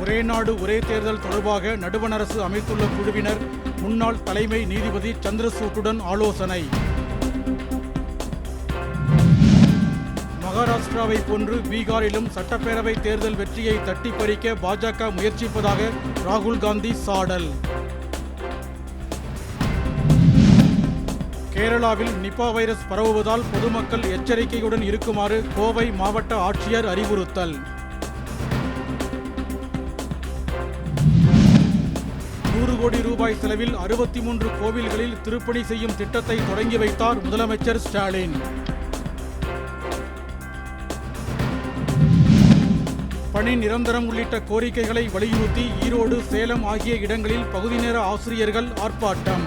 ஒரே நாடு ஒரே தேர்தல் தொடர்பாக நடுவண் அரசு அமைத்துள்ள குழுவினர் முன்னாள் தலைமை நீதிபதி சந்திரசூட்டுடன் ஆலோசனை. மகாராஷ்டிராவை போன்று பீகாரிலும் சட்டப்பேரவை தேர்தல் வெற்றியை தட்டி பறிக்க பாஜக முயற்சிப்பதாக ராகுல் காந்தி சாடல். கேரளாவில் நிபா வைரஸ் பரவுவதால் பொதுமக்கள் எச்சரிக்கையுடன் இருக்குமாறு கோவை மாவட்ட ஆட்சியர் அறிவுறுத்தல். 100 கோடி ரூபாய் செலவில் 63 கோவில்களில் திருப்பணி செய்யும் திட்டத்தை தொடங்கி வைத்தார் முதலமைச்சர் ஸ்டாலின். பணி நிரந்தரம் உள்ளிட்ட கோரிக்கைகளை வலியுறுத்தி ஈரோடு, சேலம் ஆகிய இடங்களில் பகுதி நேர ஆசிரியர்கள் ஆர்ப்பாட்டம்.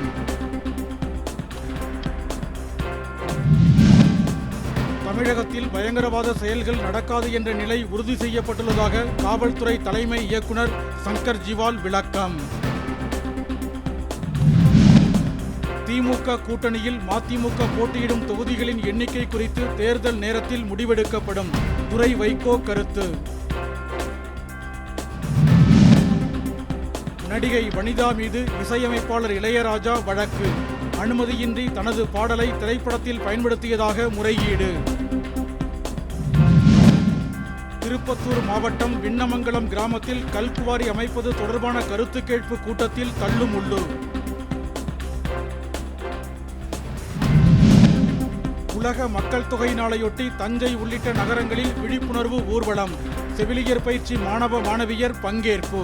தமிழகத்தில் பயங்கரவாத செயல்கள் நடக்காது என்ற நிலை உறுதி செய்யப்பட்டுள்ளதாக காவல்துறை தலைமை இயக்குனர் சங்கர் ஜிவால் விளக்கம். திமுக கூட்டணியில் மதிமுக போட்டியிடும் தொகுதிகளின் எண்ணிக்கை குறித்து தேர்தல் நேரத்தில் முடிவெடுக்கப்படும். துரை வைகோ கருத்து. நடிகை வனிதா மீது இசையமைப்பாளர் இளையராஜா வழக்கு. அனுமதியின்றி தனது பாடலை திரைப்படத்தில் பயன்படுத்தியதாக முறையீடு. திருப்பத்தூர் மாவட்டம் விண்ணமங்கலம் கிராமத்தில் கல்குவாரி அமைப்பது தொடர்பான கருத்து கேட்பு கூட்டத்தில் தள்ளுமுள்ளு. உலக மக்கள் தொகை நாளையொட்டி தஞ்சை உள்ளிட்ட நகரங்களில் விழிப்புணர்வு ஊர்வலம். செவிலியர் பயிற்சி மாணவ மாணவியர் பங்கேற்பு.